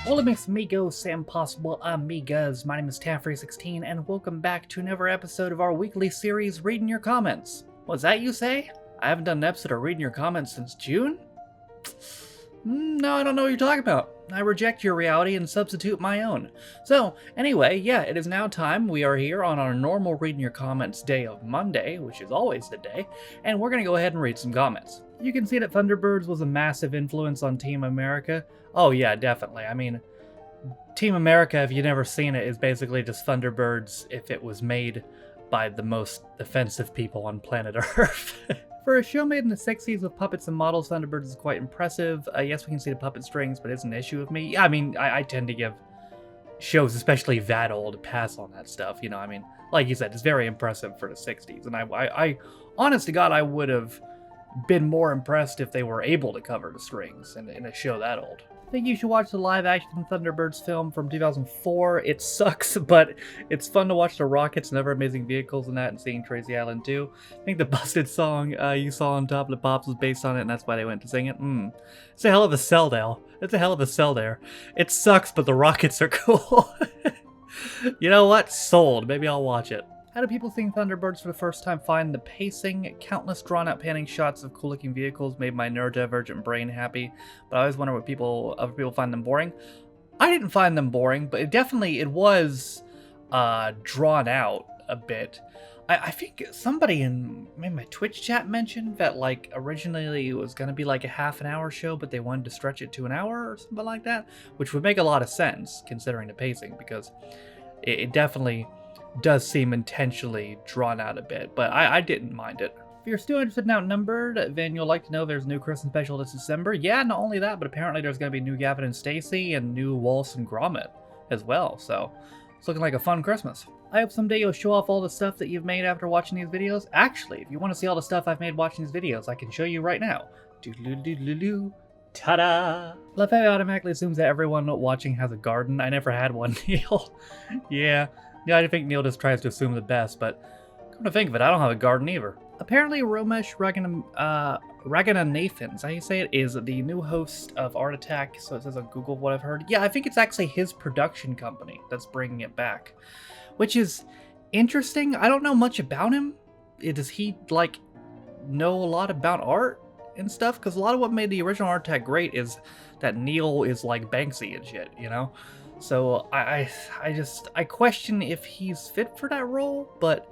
Hola mis amigos, Sam Possible amigas, my name is Taffrey16 and welcome back to another episode of our weekly series, Reading Your Comments. Was that you say? I haven't done an episode of Reading Your Comments since June? No, I don't know what you're talking about. I reject your reality and substitute my own. So, anyway, yeah, it is now time. We are here on our normal Reading Your Comments day of Monday, which is always the day, and we're going to go ahead and read some comments. You can see that Thunderbirds was a massive influence on Team America. Oh yeah, definitely. I mean, Team America, if you've never seen it, is basically just Thunderbirds if it was made by the most offensive people on planet Earth. For a show made in the 60s with puppets and models, Thunderbirds is quite impressive. Yes, we can see the puppet strings, but it's an issue with me. Yeah, I mean, I tend to give shows, especially that old, a pass on that stuff. You know, I mean, like you said, it's very impressive for the 60s. And I honest to God, I would have been more impressed if they were able to cover the strings in a show that old. I think you should watch the live-action Thunderbirds film from 2004. It sucks, but it's fun to watch the rockets and other amazing vehicles in that, and seeing Tracy Island too. I think the Busted song you saw on Top of the Pops was based on it, and that's why they went to sing it. It's a hell of a sell, Dale. It's a hell of a sell there. It sucks, but the rockets are cool. You know what? Sold. Maybe I'll watch it. How do people seeing Thunderbirds for the first time find the pacing? Countless drawn-out panning shots of cool-looking vehicles made my neurodivergent brain happy, but I always wonder what other people find them boring. I didn't find them boring, but it was drawn out a bit. I think somebody in maybe my Twitch chat mentioned that like originally it was going to be like a half an hour show, but they wanted to stretch it to an hour or something like that, which would make a lot of sense considering the pacing, because it definitely does seem intentionally drawn out a bit, but I didn't mind it. If you're still interested in Outnumbered, then you'll like to know there's a new Christmas special this December. Yeah, not only that, but apparently there's going to be new Gavin and Stacey and new Wallace and Gromit as well, so it's looking like a fun Christmas. I hope someday you'll show off all the stuff that you've made after watching these videos. Actually, if you want to see all the stuff I've made watching these videos, I can show you right now. Doodle-doo-doo-doo-doo. Ta-da! Love how it automatically assumes that everyone watching has a garden. I never had one, Neil. Yeah, I think Neil just tries to assume the best, but come to think of it, I don't have a garden either. Apparently, Romesh Raghunathan, is how you say it, is the new host of Art Attack, so it says on Google what I've heard. Yeah, I think it's actually his production company that's bringing it back, which is interesting. I don't know much about him. Does he, like, know a lot about art and stuff? Because a lot of what made the original Art Attack great is that Neil is like Banksy and shit, you know? So I question if he's fit for that role, but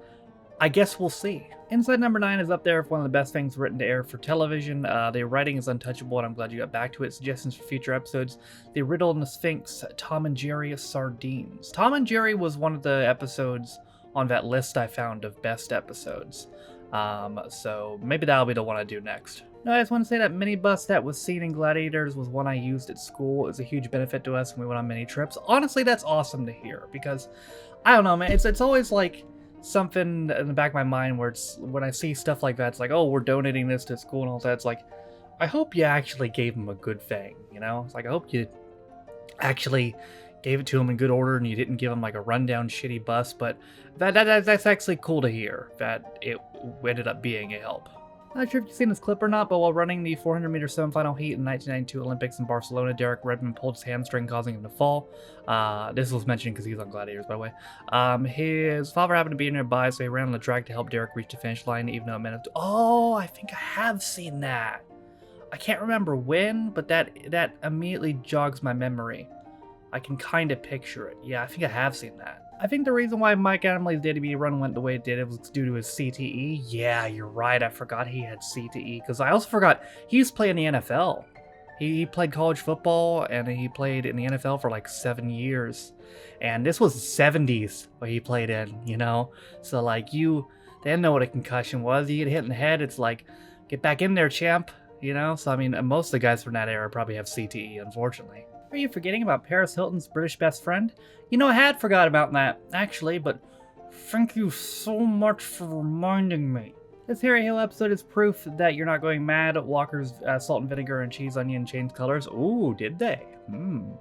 I guess we'll see. Inside Number 9 is up there for one of the best things written to air for television. The writing is untouchable, and I'm glad you got back to it. Suggestions for future episodes: The Riddle and the Sphinx, Tom and Jerry Sardines. Tom and Jerry was one of the episodes on that list I found of best episodes. So maybe that'll be the one I do next. No, I just want to say that minibus that was seen in Gladiators was one I used at school. It was a huge benefit to us when we went on mini trips. Honestly, that's awesome to hear, because I don't know, man. It's always like something in the back of my mind where it's when I see stuff like that, it's like, oh, we're donating this to school and all that. It's like, I hope you actually gave them a good thing, you know? It's like, I hope you actually gave it to them in good order and you didn't give them like a rundown shitty bus, but that's actually cool to hear that it ended up being a help. Not sure if you've seen this clip or not, but while running the 400-meter semifinal heat in the 1992 Olympics in Barcelona, Derek Redmond pulled his hamstring, causing him to fall. This was mentioned because he's on Gladiators, by the way. His father happened to be nearby, so he ran on the track to help Derek reach the finish line, even though it meant... Oh, I think I have seen that. I can't remember when, but that immediately jogs my memory. I can kind of picture it. Yeah, I think I have seen that. I think the reason why Mike Adamle's debut run went the way it did was due to his CTE. Yeah, you're right. I forgot he had CTE, because I also forgot he used to play in the NFL. He played college football, and he played in the NFL for like 7 years. And this was the 70s where he played in, you know? So, like, they didn't know what a concussion was. You get hit in the head, it's like, get back in there, champ, you know? So, I mean, most of the guys from that era probably have CTE, unfortunately. Are you forgetting about Paris Hilton's British best friend? You know, I had forgot about that, actually, but thank you so much for reminding me. This Harry Hill episode is proof that you're not going mad. Walker's salt and vinegar and cheese onion changed colors. Ooh, did they?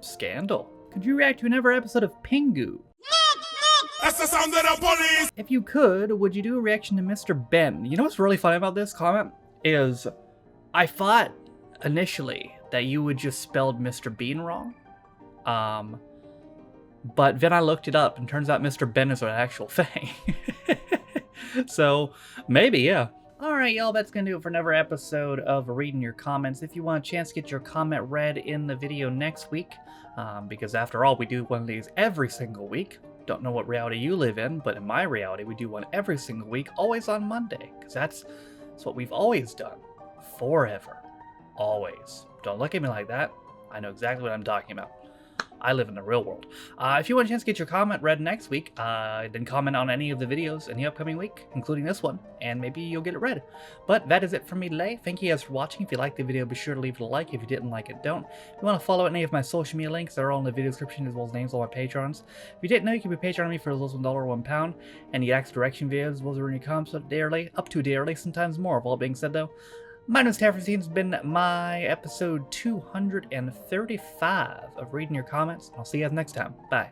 Scandal. Could you react to another episode of Pingu? That's the sound of the police! If you could, would you do a reaction to Mr. Ben? You know what's really funny about this comment? Is I thought initially that you would just spelled Mr. Bean wrong. But then I looked it up, and turns out Mr. Ben is an actual thing. So, maybe, yeah. Alright, y'all, that's gonna do it for another episode of Reading Your Comments. If you want a chance to get your comment read in the video next week, because after all, we do one of these every single week. Don't know what reality you live in, but in my reality, we do one every single week, always on Monday, because that's what we've always done. Forever. Always. Don't look at me like that. I know exactly what I'm talking about. I live in the real world. If you want a chance to get your comment read next week, then comment on any of the videos in the upcoming week, including this one, and maybe you'll get it read. But that is it for me today. Thank you guys for watching. If you liked the video, be sure to leave it a like. If you didn't like it, don't. If you want to follow any of my social media links, they're all in the video description, as well as names of all my patrons. If you didn't know, you can be Patreon me for as low as $1 or £1, and you get extra direction videos, as well as reading your comments daily, up to daily, sometimes more. With all being said, though, my name is Taffer16. It's been my episode 235 of Reading Your Comments. I'll see you guys next time. Bye.